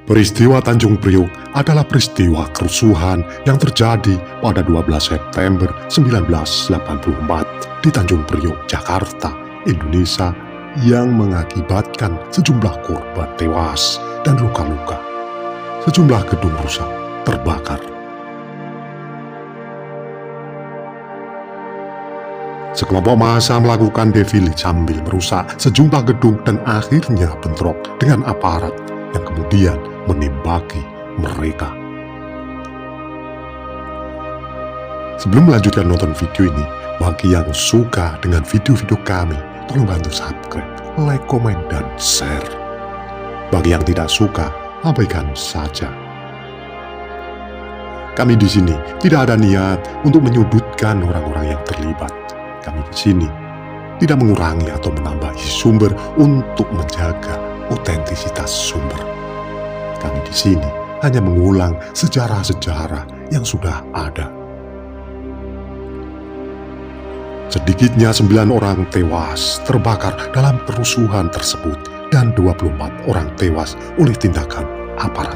Peristiwa Tanjung Priok adalah peristiwa kerusuhan yang terjadi pada 12 September 1984 di Tanjung Priok, Jakarta, Indonesia, yang mengakibatkan sejumlah korban tewas dan luka-luka. Sejumlah gedung rusak, terbakar. Sekelompok massa melakukan defile sambil merusak sejumlah gedung dan akhirnya bentrok dengan aparat yang kemudian menembaki mereka. Sebelum melanjutkan nonton video ini, bagi yang suka dengan video-video kami, tolong bantu subscribe, like, komen, dan share. Bagi yang tidak suka, abaikan saja. Kami di sini tidak ada niat untuk menyudutkan orang-orang yang terlibat. Kami di sini tidak mengurangi atau menambahi sumber untuk menjaga otentisitas sumber. Kami di sini hanya mengulang sejarah-sejarah yang sudah ada. Sedikitnya 9 orang tewas terbakar dalam kerusuhan tersebut dan 24 orang tewas oleh tindakan aparat.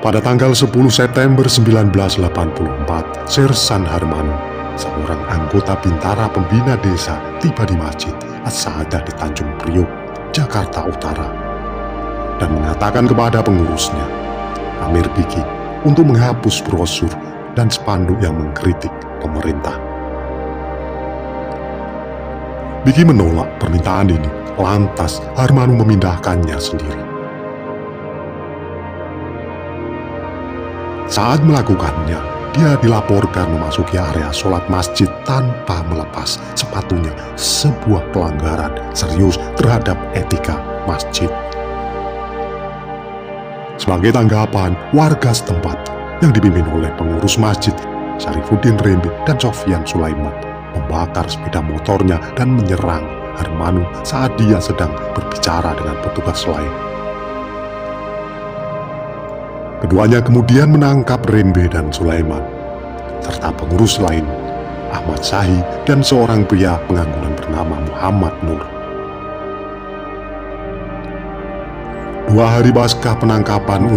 Pada tanggal 10 September 1984, Sersan Harmanu, seorang anggota Bintara Pembina Desa, tiba di Masjid As-Saadah di Tanjung Priok, Jakarta Utara, dan mengatakan kepada pengurusnya, Amir Biki, untuk menghapus brosur dan spanduk yang mengkritik pemerintah. Biki menolak permintaan ini, lantas Harmanu memindahkannya sendiri. Saat melakukannya, dia dilaporkan memasuki area sholat masjid tanpa melepas sepatunya, sebuah pelanggaran serius terhadap etika masjid. Sebagai tanggapan, warga setempat yang dipimpin oleh pengurus masjid Syarifuddin Rembi dan Sofyan Sulaiman membakar sepeda motornya dan menyerang Harmanu saat dia sedang berbicara dengan petugas lain. Keduanya kemudian menangkap Rembe dan Sulaiman, serta pengurus lain, Ahmad Sahi dan seorang pria pengangguran bernama Muhammad Nur. 2 hari pasca penangkapan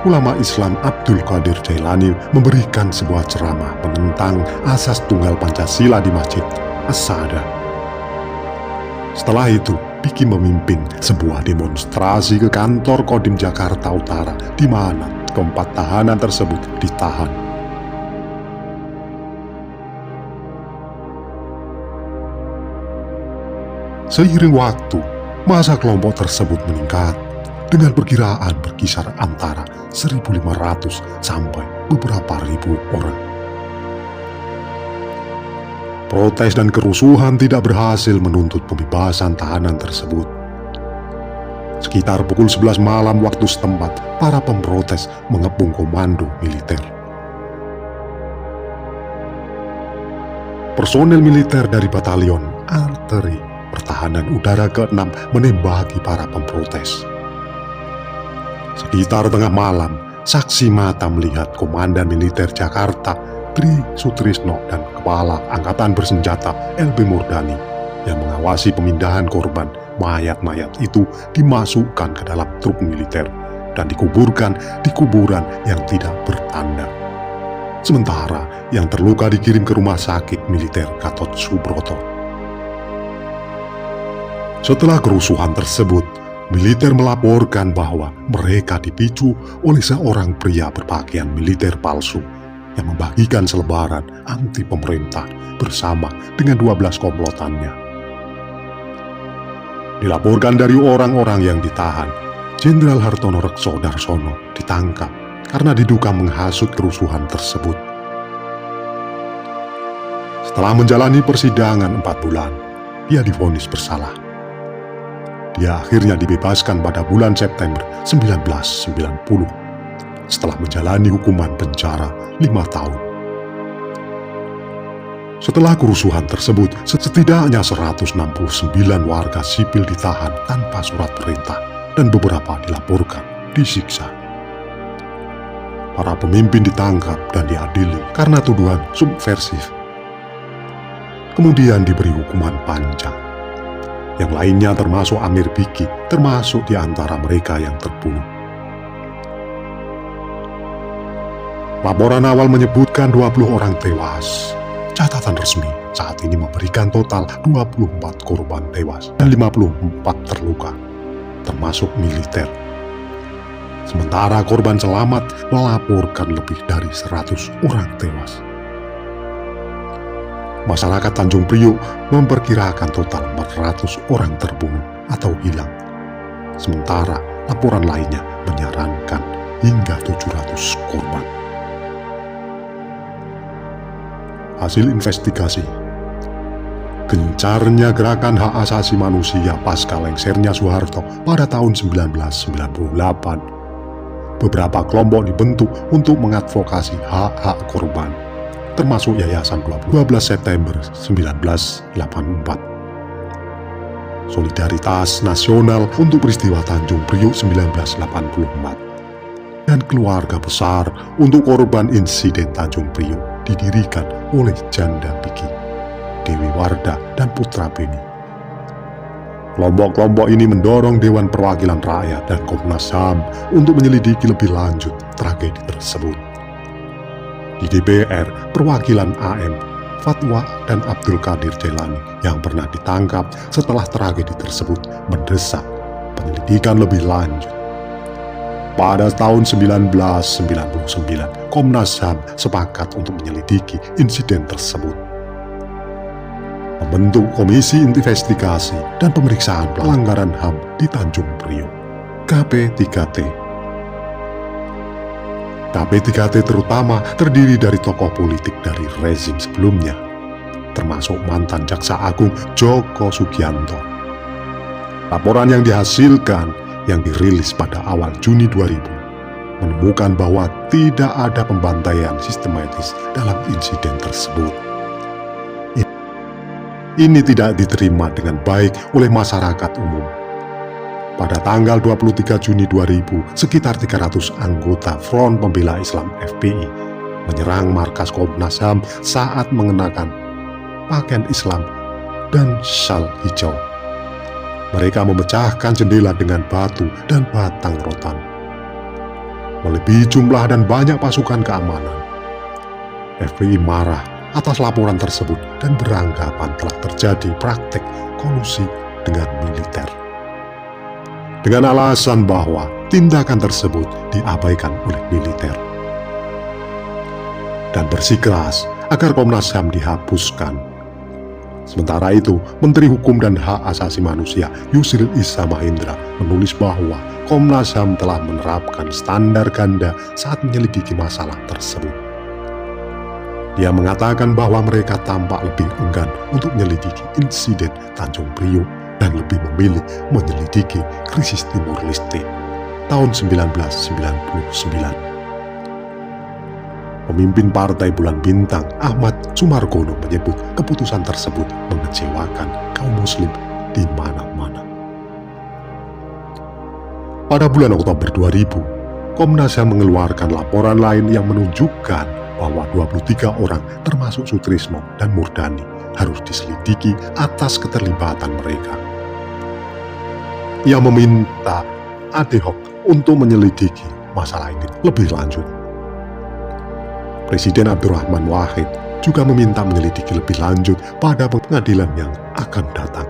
ulama Islam Abdul Qadir Jailani memberikan sebuah ceramah menentang asas tunggal Pancasila di Masjid As-Saadah. Setelah itu, Biki memimpin sebuah demonstrasi ke kantor Kodim Jakarta Utara, di mana keempat tahanan tersebut ditahan. Seiring waktu, massa kelompok tersebut meningkat dengan perkiraan berkisar antara 1.500 sampai beberapa ribu orang. Protes dan kerusuhan tidak berhasil menuntut pembebasan tahanan tersebut. Sekitar pukul 11 malam waktu setempat, para pemprotes mengepung komando militer. Personel militer dari Batalion Arteri Pertahanan Udara ke-6 menembaki para pemprotes. Sekitar tengah malam, saksi mata melihat Komandan Militer Jakarta Tri Sutrisno dan Kepala Angkatan Bersenjata LB Murdani yang mengawasi pemindahan korban. Mayat-mayat itu dimasukkan ke dalam truk militer dan dikuburkan di kuburan yang tidak bertanda. Sementara yang terluka dikirim ke rumah sakit militer Gatot Subroto. Setelah kerusuhan tersebut, militer melaporkan bahwa mereka dipicu oleh seorang pria berpakaian militer palsu yang membagikan selebaran anti pemerintah bersama dengan 12 komplotannya. Dilaporkan dari orang-orang yang ditahan, Jenderal Hartono Rekso Darsono ditangkap karena diduga menghasut kerusuhan tersebut. Setelah menjalani persidangan 4 bulan, dia divonis bersalah. Dia akhirnya dibebaskan pada bulan September 1990. Setelah menjalani hukuman penjara 5 tahun. Setelah kerusuhan tersebut, setidaknya 169 warga sipil ditahan tanpa surat perintah dan beberapa dilaporkan disiksa. Para pemimpin ditangkap dan diadili karena tuduhan subversif. Kemudian diberi hukuman panjang. Yang lainnya termasuk Amir Biki, termasuk di antara mereka yang terbunuh. Laporan awal menyebutkan 20 orang tewas. Catatan resmi saat ini memberikan total 24 korban tewas dan 54 terluka, termasuk militer. Sementara korban selamat melaporkan lebih dari 100 orang tewas. Masyarakat Tanjung Priok memperkirakan total 400 orang terbunuh atau hilang. Sementara laporan lainnya menyarankan hingga 700 korban. Hasil investigasi. Gencarnya gerakan hak asasi manusia pasca lengsernya Soeharto pada tahun 1998. Beberapa kelompok dibentuk untuk mengadvokasi hak-hak korban, termasuk Yayasan 12 September 1984. Solidaritas Nasional untuk Peristiwa Tanjung Priok 1984 dan Keluarga Besar untuk Korban Insiden Tanjung Priok didirikan oleh Janda Biki, Dewi Wardah, dan Putra Beni. Kelompok-kelompok ini mendorong Dewan Perwakilan Rakyat dan Komnas HAM untuk menyelidiki lebih lanjut tragedi tersebut. Di DPR, perwakilan AM, Fatwa, dan Abdul Qadir Jailani yang pernah ditangkap setelah tragedi tersebut mendesak penyelidikan lebih lanjut. Pada tahun 1999, Komnas HAM sepakat untuk menyelidiki insiden tersebut. Membentuk Komisi Investigasi dan Pemeriksaan Pelanggaran HAM di Tanjung Priok, KP3T. KP3T terutama terdiri dari tokoh politik dari rezim sebelumnya, termasuk mantan Jaksa Agung Joko Sugianto. Laporan yang dihasilkan yang dirilis pada awal Juni 2000 menemukan bahwa tidak ada pembantaian sistematis dalam insiden tersebut. Ini tidak diterima dengan baik oleh masyarakat umum. Pada tanggal 23 Juni 2000, sekitar 300 anggota Front Pembela Islam FPI menyerang markas Komnas HAM saat mengenakan pakaian Islam dan syal hijau. Mereka memecahkan jendela dengan batu dan batang rotan. Melebihi jumlah dan banyak pasukan keamanan. FPI marah atas laporan tersebut dan beranggapan telah terjadi praktek kolusi dengan militer. Dengan alasan bahwa tindakan tersebut diabaikan oleh militer. Dan bersikeras agar Komnas HAM dihapuskan. Sementara itu, Menteri Hukum dan Hak Asasi Manusia Yusril Issa Mahendra menulis bahwa Komnas HAM telah menerapkan standar ganda saat menyelidiki masalah tersebut. Dia mengatakan bahwa mereka tampak lebih enggan untuk menyelidiki insiden Tanjung Priok dan lebih memilih menyelidiki krisis Timur Leste tahun 1999. Pemimpin Partai Bulan Bintang Ahmad Sumargono menyebut keputusan tersebut mengecewakan kaum muslim di mana-mana. Pada bulan Oktober 2000, Komnas HAM mengeluarkan laporan lain yang menunjukkan bahwa 23 orang termasuk Sutrisno dan Murdani harus diselidiki atas keterlibatan mereka. Ia meminta ad hoc untuk menyelidiki masalah ini lebih lanjut. Presiden Abdurrahman Wahid juga meminta menyelidiki lebih lanjut pada pengadilan yang akan datang.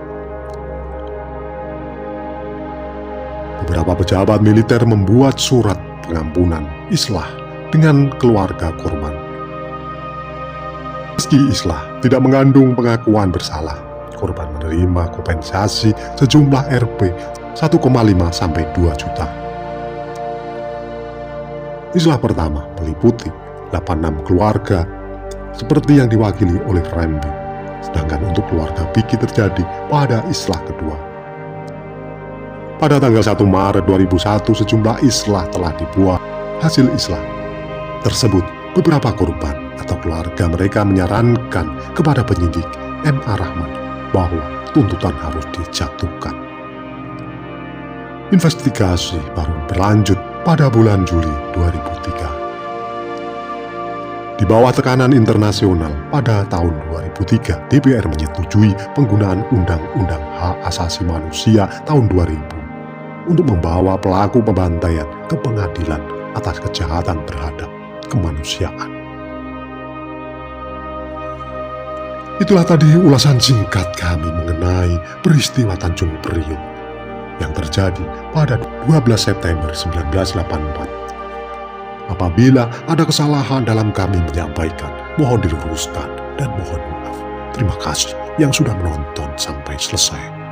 Beberapa pejabat militer membuat surat pengampunan islah dengan keluarga korban. Meski islah tidak mengandung pengakuan bersalah, korban menerima kompensasi sejumlah Rp 1,5 sampai 2 juta. Islah pertama meliputi 86 keluarga seperti yang diwakili oleh Rembi, sedangkan untuk keluarga Biki terjadi pada islah kedua. Pada tanggal 1 Maret 2001 sejumlah islah telah dibuat. Hasil islah tersebut, beberapa korban atau keluarga mereka menyarankan kepada penyidik M.A. Rahman bahwa tuntutan harus dijatuhkan. Investigasi baru berlanjut pada bulan Juli 2003. Di bawah tekanan internasional, pada tahun 2003 DPR menyetujui penggunaan Undang-Undang Hak Asasi Manusia tahun 2000 untuk membawa pelaku pembantaian ke pengadilan atas kejahatan terhadap kemanusiaan. Itulah tadi ulasan singkat kami mengenai peristiwa Tanjung Priok yang terjadi pada 12 September 1984. Apabila ada kesalahan dalam kami menyampaikan, mohon diluruskan dan mohon maaf. Terima kasih yang sudah menonton sampai selesai.